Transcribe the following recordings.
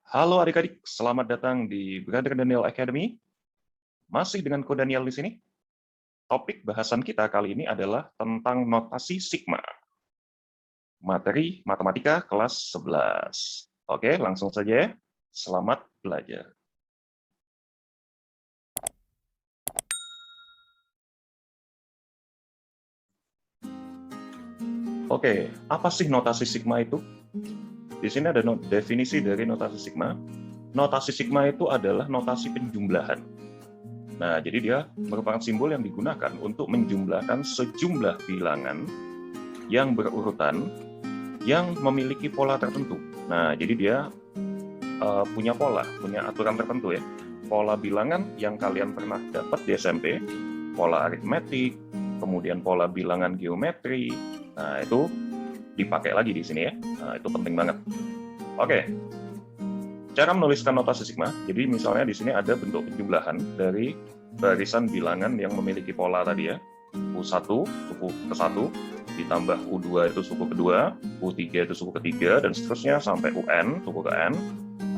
Halo adik-adik, selamat datang di Brother Daniel Academy. Masih dengan Ko Daniel di sini. Topik bahasan kita kali ini adalah tentang notasi sigma. Materi matematika kelas 11. Oke, langsung saja ya. Selamat belajar. Oke, apa sih notasi sigma itu? Di sini ada definisi dari notasi sigma. Notasi sigma itu adalah notasi penjumlahan. Nah, jadi dia merupakan simbol yang digunakan untuk menjumlahkan sejumlah bilangan yang berurutan yang memiliki pola tertentu. Nah, jadi dia punya pola, punya aturan tertentu ya. Pola bilangan yang kalian pernah dapat di SMP, pola aritmetik, kemudian pola bilangan geometri. Nah, itu dipakai lagi di sini ya. Nah, itu penting banget. Oke. Cara menuliskan notasi sigma. Jadi misalnya di sini ada bentuk penjumlahan dari barisan bilangan yang memiliki pola tadi ya. U1 suku ke-1 ditambah U2 itu suku kedua, U3 itu suku ketiga, dan seterusnya sampai UN, suku ke N.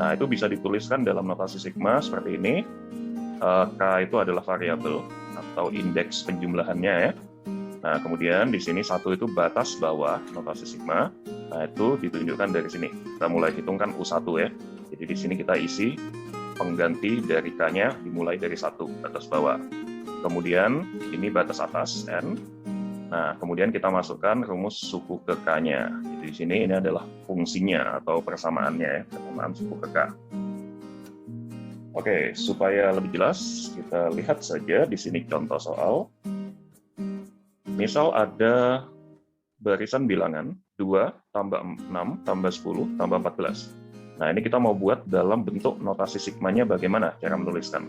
Nah, itu bisa dituliskan dalam notasi sigma seperti ini. K itu adalah variabel atau indeks penjumlahannya ya. Nah, kemudian di sini 1 itu batas bawah notasi sigma. Nah, itu ditunjukkan dari sini. Kita mulai hitungkan U1 ya. Jadi di sini kita isi pengganti dari K-nya dimulai dari 1, batas bawah. Kemudian ini batas atas, N. Nah, kemudian kita masukkan rumus suku ke K-nya. Jadi di sini ini adalah fungsinya atau persamaannya ya, persamaan suku ke K. Oke, supaya lebih jelas, kita lihat saja di sini contoh soal. Misal ada barisan bilangan 2 tambah 6 tambah 10 tambah 14. Nah, ini kita mau buat dalam bentuk notasi sigmanya bagaimana cara menuliskan.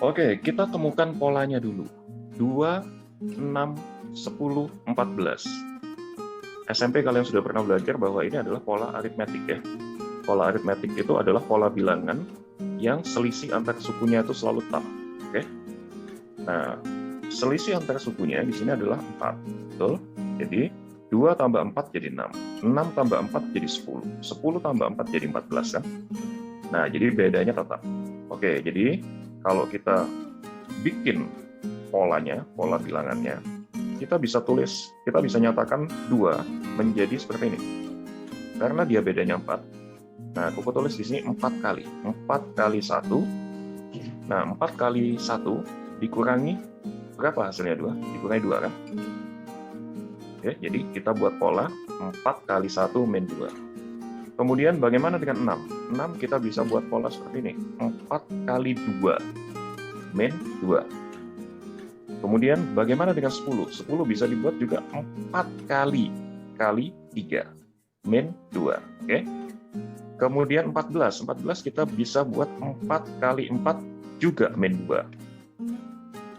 Oke, kita temukan polanya dulu. 2, 6, 10, 14. SMP kalian sudah pernah belajar bahwa ini adalah pola aritmetik ya. Pola aritmetik itu adalah pola bilangan yang selisih antar sukunya itu selalu tam. Oke. Nah, selisih antar sukunya di sini adalah 4. Betul? Jadi 2 tambah 4 jadi 6. 6 tambah 4 jadi 10. 10 tambah 4 jadi 14 kan? Nah, jadi bedanya tetap. Oke, jadi kalau kita bikin polanya, pola bilangannya, kita bisa tulis, kita bisa nyatakan 2 menjadi seperti ini. Karena dia bedanya 4. Nah, aku tulis di sini 4 kali. 4 kali 1. Nah, 4 kali 1 dikurangi berapa hasilnya 2? Dikurangi 2 kan? Oke, jadi kita buat pola 4 kali 1 min 2. Kemudian bagaimana dengan 6? 6 kita bisa buat pola seperti ini. 4 kali 2 min 2. Kemudian bagaimana dengan 10? 10 bisa dibuat juga 4 kali 3 min 2. Oke. Kemudian 14. 14 kita bisa buat 4 kali 4 juga min 2.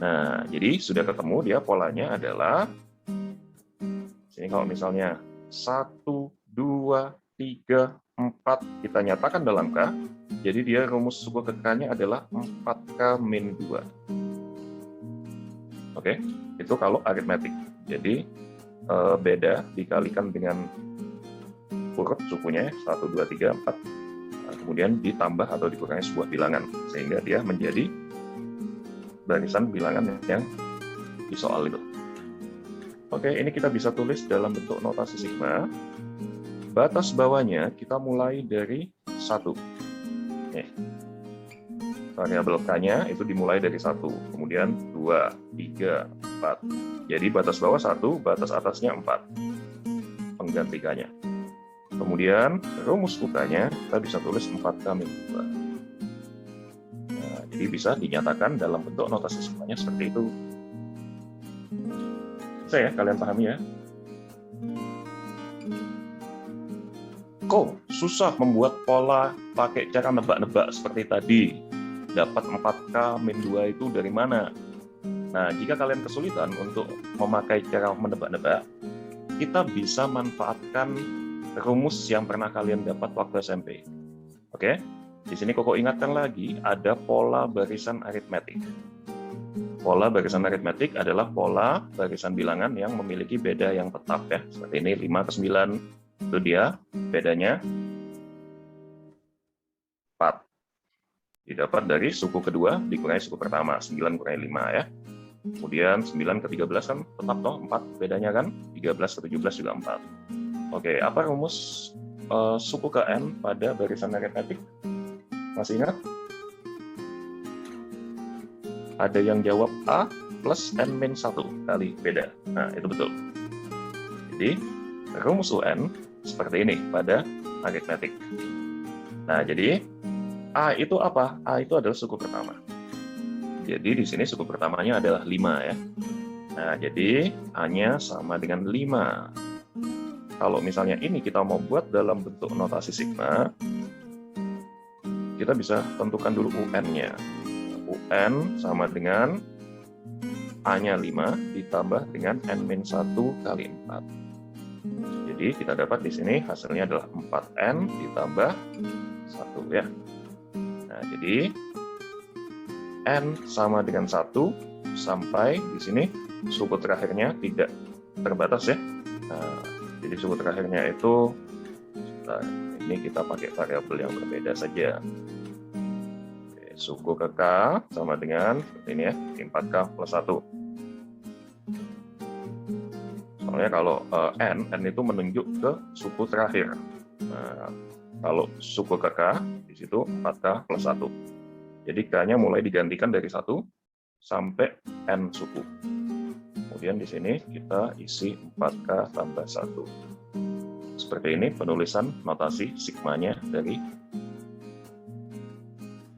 Nah, jadi sudah ketemu dia polanya adalah ini kalau misalnya 1, 2, 3, 4 kita nyatakan dalam K, jadi dia rumus suku ke K-nya adalah 4K min 2. Oke, itu kalau aritmetik. Jadi beda dikalikan dengan urut sukunya 1, 2, 3, 4. Nah, kemudian ditambah atau dikurangi sebuah bilangan sehingga dia menjadi barisan bilangan yang di soal itu. Oke, ini kita bisa tulis dalam bentuk notasi sigma. Batas bawahnya kita mulai dari 1. Nih. Variabel K-nya itu dimulai dari 1, kemudian 2, 3, 4. Jadi batas bawah 1, batas atasnya 4. Pengganti K-nya. Kemudian rumus UK-nya kita bisa tulis 4K min 2. Nah, jadi bisa dinyatakan dalam bentuk notasi sigmanya seperti itu. Saya kalian pahami ya? Kok susah membuat pola pakai cara nebak-nebak seperti tadi? Dapat 4K min 2 itu dari mana? Nah, jika kalian kesulitan untuk memakai cara menebak-nebak, kita bisa manfaatkan rumus yang pernah kalian dapat waktu SMP. Oke? Di sini Koko ingatkan lagi, ada pola barisan aritmetik. Pola barisan aritmetik adalah pola barisan bilangan yang memiliki beda yang tetap ya. Seperti ini 5 ke 9 itu dia bedanya. Didapat dari suku kedua dikurangi suku pertama, 9 kurangi 5 ya. Kemudian 9 ke 13 kan tetap toh 4 bedanya kan, 13 ke 17 juga 4. Oke, apa rumus suku ke N pada barisan aritmetik? Masih ingat? Ada yang jawab A plus N-1 kali beda. Nah, itu betul. Jadi, rumus UN seperti ini pada aritmetik. Nah, jadi A itu apa? A itu adalah suku pertama. Jadi di sini suku pertamanya adalah 5 ya. Nah, jadi A-nya sama dengan 5. Kalau misalnya ini kita mau buat dalam bentuk notasi sigma, kita bisa tentukan dulu UN-nya. UN sama dengan A-nya 5 ditambah dengan N-1 kali 4. Jadi kita dapat di sini hasilnya adalah 4N ditambah 1 ya. Nah, jadi N sama dengan 1 sampai di sini suku terakhirnya tidak terbatas ya. Nah, jadi suku terakhirnya itu, ini kita pakai variabel yang berbeda saja. Oke, suku ke K sama dengan ini ya, 4K plus 1. Soalnya kalau N itu menunjuk ke suku terakhir. Nah, kalau suku ke K, di situ 4K plus 1. Jadi K-nya mulai digantikan dari 1 sampai N suku. Kemudian di sini kita isi 4K tambah 1. Seperti ini penulisan notasi sigmanya dari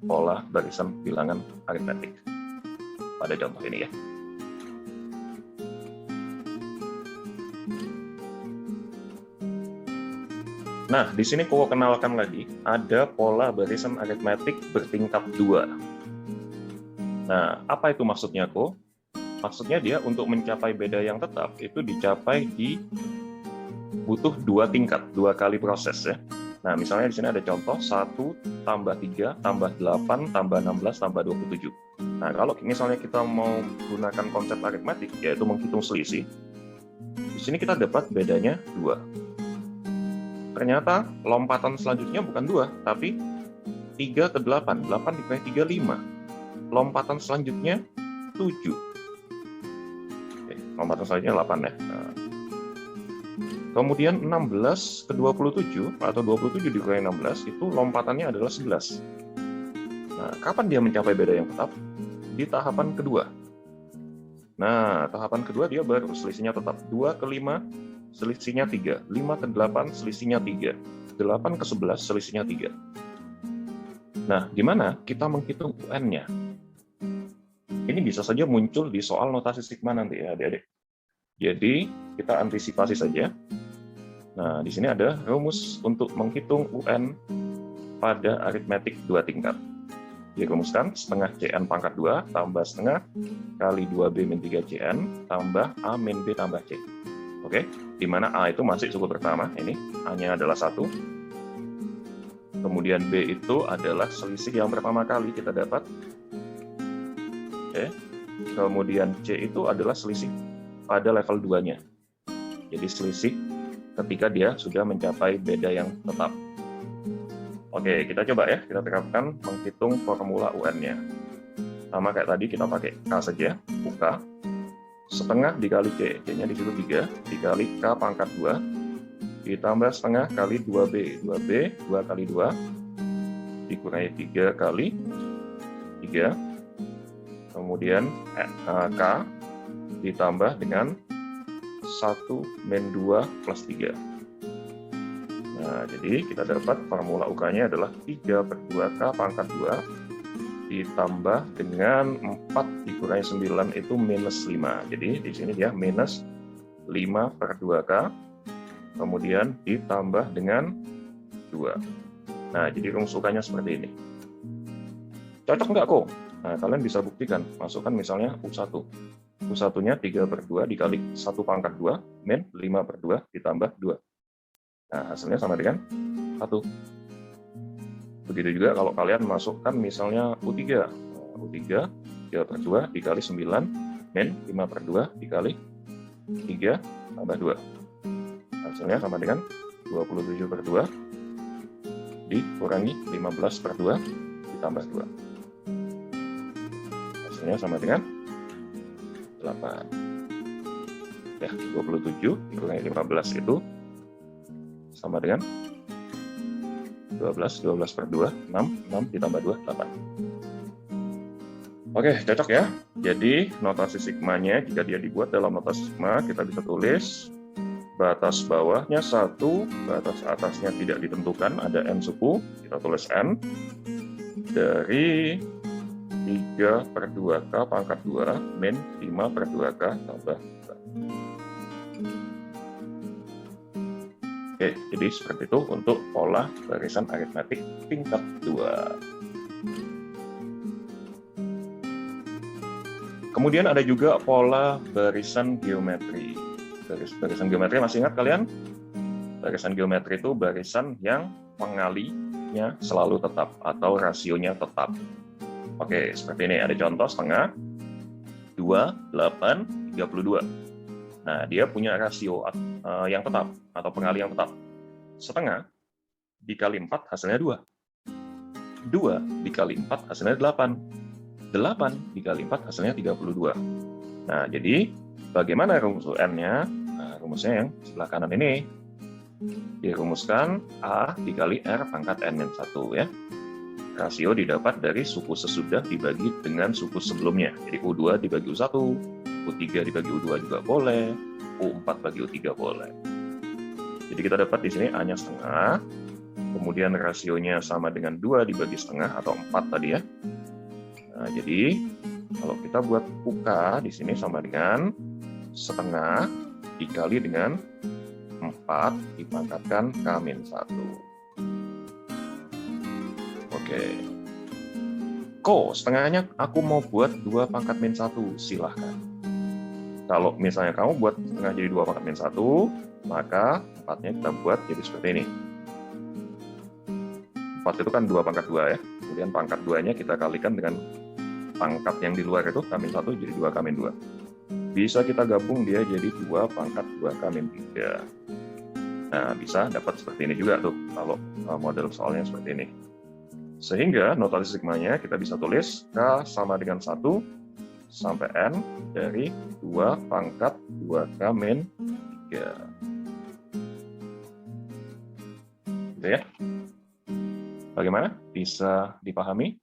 pola barisan bilangan aritmetik pada contoh ini ya. Nah, di sini Koko kenalkan lagi, ada pola barisan aritmetik bertingkat 2. Nah, apa itu maksudnya, Ko? Maksudnya dia untuk mencapai beda yang tetap, itu dicapai di butuh 2 tingkat, 2 kali proses ya. Nah, misalnya di sini ada contoh 1 tambah 3 tambah 8 tambah 16 tambah 27. Nah, kalau misalnya kita mau gunakan konsep aritmetik, yaitu menghitung selisih, di sini kita dapat bedanya 2. Ternyata lompatan selanjutnya bukan 2, tapi 3 ke 8. 8 dikurangi 3, 5. Lompatan selanjutnya 7. Oke, lompatan selanjutnya 8 ya. Nah. Kemudian 16 ke 27, atau 27 dikurangi 16, itu lompatannya adalah 11. Nah, kapan dia mencapai beda yang tetap? Di tahapan kedua. Nah, tahapan kedua dia baru selisihnya tetap 2 ke 5, selisihnya 3, 5 ke 8, selisihnya 3, 8 ke 11, selisihnya 3. Nah, gimana kita menghitung UN-nya? Ini bisa saja muncul di soal notasi sigma nanti ya, adik-adik. Jadi, kita antisipasi saja. Nah, di sini ada rumus untuk menghitung UN pada aritmetik 2 tingkat. Dirumuskan setengah CN pangkat 2 tambah setengah kali 2B min 3 CN tambah A min B tambah C. Oke, di mana A itu masih suku pertama, ini A-nya adalah 1. Kemudian B itu adalah selisih yang pertama kali kita dapat. Oke. Kemudian C itu adalah selisih pada level 2-nya. Jadi selisih ketika dia sudah mencapai beda yang tetap. Oke, kita coba ya, kita terapkan menghitung formula UN-nya. Sama kayak tadi, kita pakai K saja, UK. Setengah dikali C, C-nya di situ 3, dikali K pangkat 2, ditambah setengah kali 2B, 2B, 2 kali 2, dikurangi 3 kali 3, kemudian K ditambah dengan 1 min 2 plus 3. Nah, jadi kita dapat formula UK-nya adalah 3 per 2K pangkat 2, ditambah dengan 4 dikurangi 9 itu minus 5. Jadi di sini dia minus 5 per 2K, kemudian ditambah dengan 2. Nah, jadi rumus UK-nya seperti ini. Cocok nggak kok? Nah, kalian bisa buktikan. Masukkan misalnya U1. U1-nya 3 per 2 dikali 1 pangkat 2, min 5 per 2 ditambah 2. Nah, hasilnya sama dengan 1. Begitu juga kalau kalian masukkan misalnya U3. U3, 3 per 2 dikali 9, min 5 per 2 dikali 3 tambah 2. Hasilnya sama dengan 27 per 2 dikurangi 15 per 2 tambah 2. Hasilnya sama dengan 8. Ya, 27 dikurangi 15 itu sama dengan 12 per 2, 6 ditambah 2, 8. Oke, cocok ya. Jadi notasi sigmanya jika dia dibuat dalam notasi sigma, kita bisa tulis batas bawahnya 1, batas atasnya tidak ditentukan, ada n suku, kita tulis n, dari 3 per 2k pangkat 2 min 5 per 2k tambah 2. Oke, jadi seperti itu untuk pola barisan aritmetik tingkat 2. Kemudian ada juga pola barisan geometri. Barisan geometri masih ingat kalian? Barisan geometri itu barisan yang pengalinya selalu tetap atau rasionya tetap. Oke, seperti ini ada contoh setengah 2, 8, 32. Nah, dia punya rasio yang tetap atau pengali yang tetap. Setengah dikali 4 hasilnya 2. 2 dikali 4 hasilnya 8. 8 dikali 4 hasilnya 32. Nah, jadi bagaimana rumus UN-nya? Nah, rumusnya yang sebelah kanan ini. Dirumuskan A dikali R pangkat N-1 ya. Rasio didapat dari suku sesudah dibagi dengan suku sebelumnya. Jadi U2 dibagi U1, U3 dibagi U2 juga boleh, U4 bagi U3 boleh. Jadi kita dapat di sini A-nya setengah, kemudian rasionya sama dengan 2 dibagi setengah atau 4 tadi ya. Nah, jadi kalau kita buat UK di sini sama dengan setengah dikali dengan 4 dipangkatkan K-1. Oke. Setengahnya aku mau buat 2 pangkat min 1, silahkan. Kalau misalnya kamu buat setengah jadi 2 pangkat min 1, maka 4-nya kita buat jadi seperti ini. 4 itu kan 2 pangkat 2 ya. Kemudian pangkat 2-nya kita kalikan dengan pangkat yang di luar itu K-1 jadi 2 K-2. Bisa kita gabung dia jadi 2 pangkat 2 K-3. Nah, bisa dapat seperti ini juga tuh kalau model soalnya seperti ini. Sehingga notasi sigmanya kita bisa tulis K sama dengan 1 sampai N dari 2 pangkat 2K-3. Gitu ya. Bagaimana? Bisa dipahami?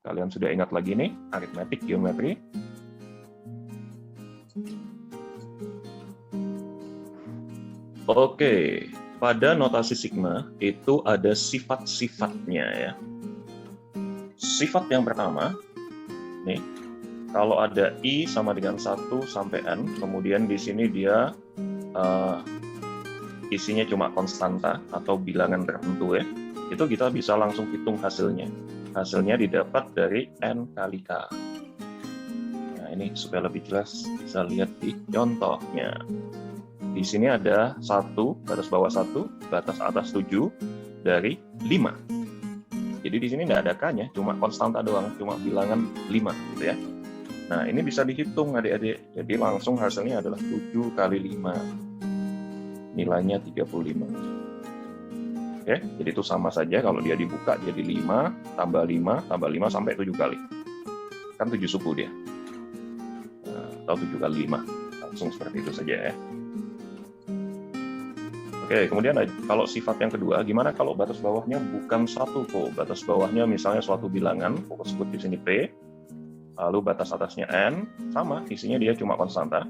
Kalian sudah ingat lagi nih aritmetik geometri? Oke, pada notasi sigma itu ada sifat-sifatnya ya. Sifat yang pertama, nih, kalau ada I sama dengan 1 sampai N, kemudian di sini dia isinya cuma konstanta atau bilangan tertentu ya, itu kita bisa langsung hitung hasilnya. Hasilnya didapat dari N kali K. Nah, ini supaya lebih jelas bisa lihat di contohnya. Di sini ada 1, batas bawah 1, batas atas 7, dari 5. Jadi di sini nggak ada K-nya, cuma konstanta doang, cuma bilangan 5 gitu ya. Nah, ini bisa dihitung adik-adik. Jadi langsung hasilnya adalah 7 kali 5. Nilainya 35. Oke, jadi itu sama saja kalau dia dibuka jadi 5, tambah 5, tambah 5 sampai 7 kali. Kan 7 suku dia. Nah, atau 7 kali 5. Langsung seperti itu saja ya. Oke, kemudian kalau sifat yang kedua, gimana kalau batas bawahnya bukan 1 kok? Batas bawahnya misalnya suatu bilangan, aku sebut di sini P, lalu batas atasnya N, sama, isinya dia cuma konstanta.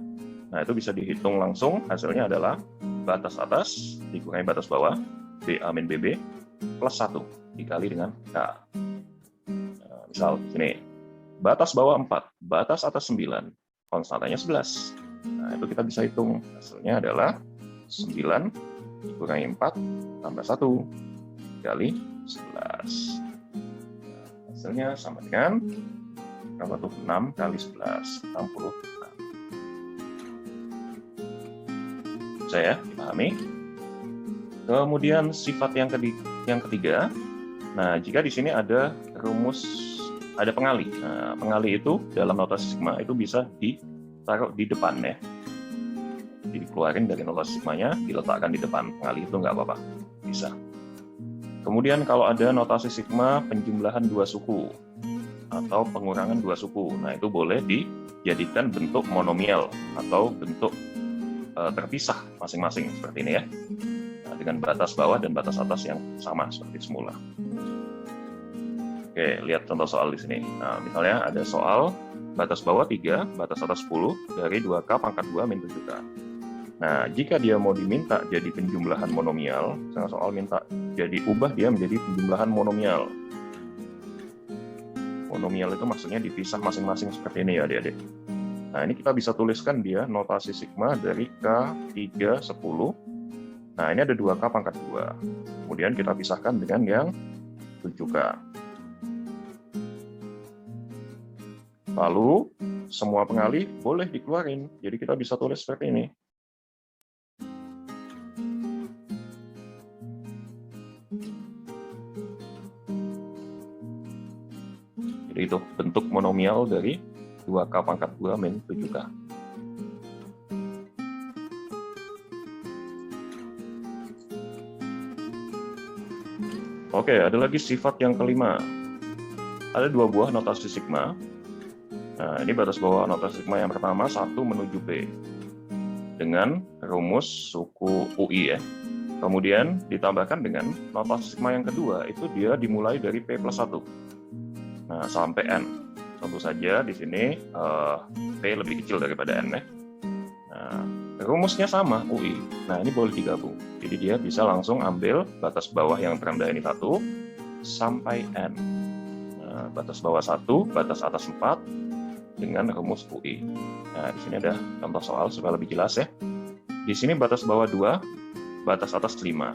Nah, itu bisa dihitung langsung, hasilnya adalah batas atas dikurangi batas bawah, BA min BB, plus 1 dikali dengan K. Nah, misal sini, batas bawah 4, batas atas 9, konstantanya 11. Nah, itu kita bisa hitung, hasilnya adalah 9 dikurangi 4 tambah 1 dikali 11. Nah, hasilnya sama dengan berapa tuh? 6 kali 11, 66. Saya dipahami? Kemudian sifat yang ketiga, nah jika di sini ada rumus, ada pengali. Nah, pengali itu dalam notasi sigma itu bisa ditaruh di depan ya. Jadi dikeluarin dari notasi sigmanya, diletakkan di depan pengali itu nggak apa-apa, bisa. Kemudian kalau ada notasi sigma penjumlahan dua suku atau pengurangan dua suku, nah itu boleh dijadikan bentuk monomial atau bentuk terpisah masing-masing seperti ini ya, nah, dengan batas bawah dan batas atas yang sama seperti semula. Oke, lihat contoh soal di sini. Nah, misalnya ada soal batas bawah 3, batas atas 10 dari 2K pangkat 2 min 7K. Nah, jika dia mau diminta jadi penjumlahan monomial, misalnya soal minta jadi ubah dia menjadi penjumlahan monomial. Monomial itu maksudnya dipisah masing-masing seperti ini ya adik-adik. Nah, ini kita bisa tuliskan dia notasi sigma dari K3, 10. Nah, ini ada 2K pangkat 2. Kemudian kita pisahkan dengan yang 7K. Lalu, semua pengalih boleh dikeluarin. Jadi kita bisa tulis seperti ini. Jadi itu bentuk monomial dari 2K pangkat 2 min 7K. Oke, ada lagi sifat yang kelima. Ada dua buah notasi sigma. Nah, ini batas bawah notasi sigma yang pertama 1 menuju P dengan rumus suku UI ya. Kemudian ditambahkan dengan notasi sigma yang kedua, itu dia dimulai dari P plus 1. Nah, sampai N. Tentu saja di sini P lebih kecil daripada N ya. Nah, rumusnya sama UI. Nah, ini boleh digabung. Jadi dia bisa langsung ambil batas bawah yang terendah ini 1 sampai N. Nah, batas bawah 1, batas atas 4 dengan rumus UI. Nah, di sini ada contoh soal supaya lebih jelas ya. Di sini batas bawah 2, batas atas 5.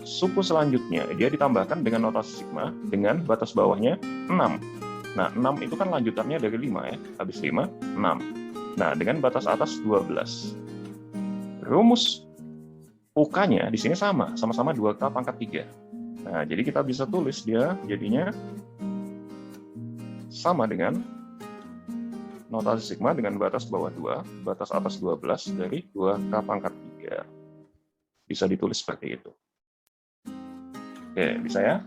Suku selanjutnya dia ditambahkan dengan notasi sigma dengan batas bawahnya 6. Nah, 6 itu kan lanjutannya dari 5 ya. Habis 5, 6. Nah, dengan batas atas 12. Rumus UK-nya di sini sama-sama 2K pangkat 3. Nah, jadi kita bisa tulis dia jadinya sama dengan notasi sigma dengan batas bawah 2, batas atas 12 dari 2K pangkat 3. Bisa ditulis seperti itu. Oke, bisa ya?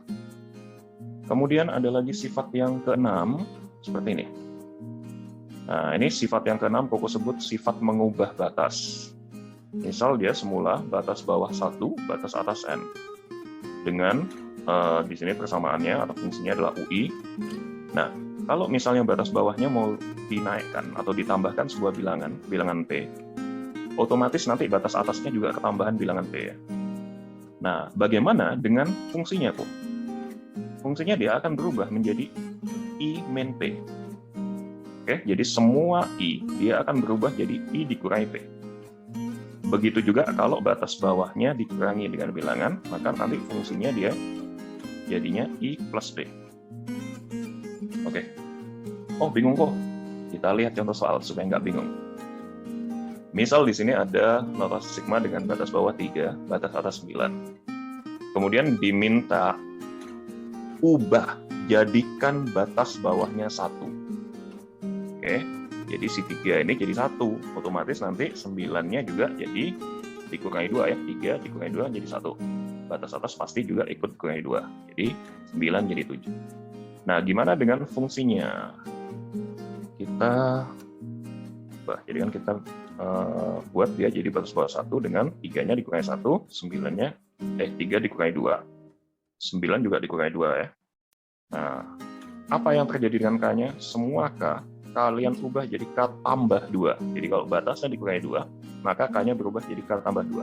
Kemudian ada lagi sifat yang keenam, seperti ini. Nah, ini sifat yang keenam Koko sebut sifat mengubah batas. Misal dia semula batas bawah 1, batas atas N. Dengan, di sini persamaannya atau fungsinya adalah UI. Nah, kalau misalnya batas bawahnya mau dinaikkan atau ditambahkan sebuah bilangan P, otomatis nanti batas atasnya juga ketambahan bilangan P ya. Nah, bagaimana dengan fungsinya kok? Fungsinya dia akan berubah menjadi I min P. Oke, jadi semua I dia akan berubah jadi I dikurangi P. Begitu juga kalau batas bawahnya dikurangi dengan bilangan, maka nanti fungsinya dia jadinya I plus P. Oke. Oh, bingung kok? Kita lihat contoh soal supaya nggak bingung. Misal di sini ada notasi sigma dengan batas bawah 3, batas atas 9. Kemudian diminta ubah, jadikan batas bawahnya 1. Oke, jadi si 3 ini jadi 1. Otomatis nanti 9-nya juga jadi dikurangi 2 ya. 3 dikurangi 2 jadi 1. Batas atas pasti juga ikut dikurangi 2. Jadi 9 jadi 7. Nah, gimana dengan fungsinya? Jadi kan kita buat dia jadi batas bawah 1 dengan 3-nya dikurangi 1, 3 dikurangi 2. 9 juga dikurangi 2 ya. Nah, apa yang terjadi dengan K-nya? Semua K, kalian ubah jadi K tambah 2. Jadi kalau batasnya dikurangi 2, maka K-nya berubah jadi K tambah 2.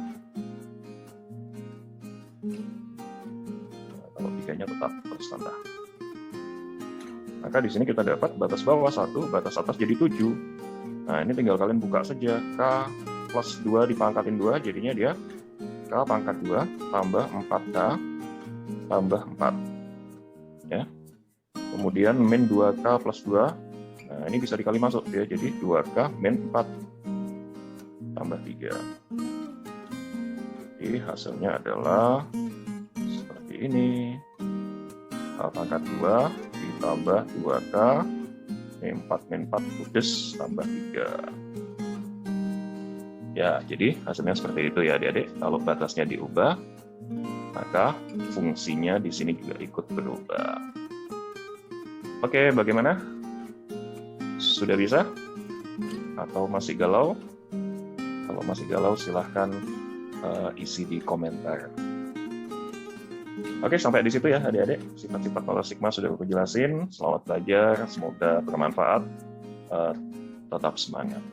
Nah, kalau 3-nya tetap konstanta. Maka di sini kita dapat batas bawah 1, batas atas jadi 7. Nah, ini tinggal kalian buka saja. K plus 2 dipangkatin 2, jadinya dia K pangkat 2 tambah 4K tambah 4. Ya. Kemudian min 2K plus 2. Nah, ini bisa dikali masuk ya. Jadi 2K min 4 tambah 3. Jadi hasilnya adalah seperti ini. K pangkat 2 ditambah 2K min 4 kudes tambah 3. Ya, jadi hasilnya seperti itu ya adik-adik. Kalau batasnya diubah, maka fungsinya di sini juga ikut berubah. Oke, bagaimana? Sudah bisa? Atau masih galau? Kalau masih galau, silahkan isi di komentar. Oke, sampai di situ ya adik-adik. Sifat-sifat pola sigma sudah aku jelasin. Selamat belajar, semoga bermanfaat. Tetap semangat.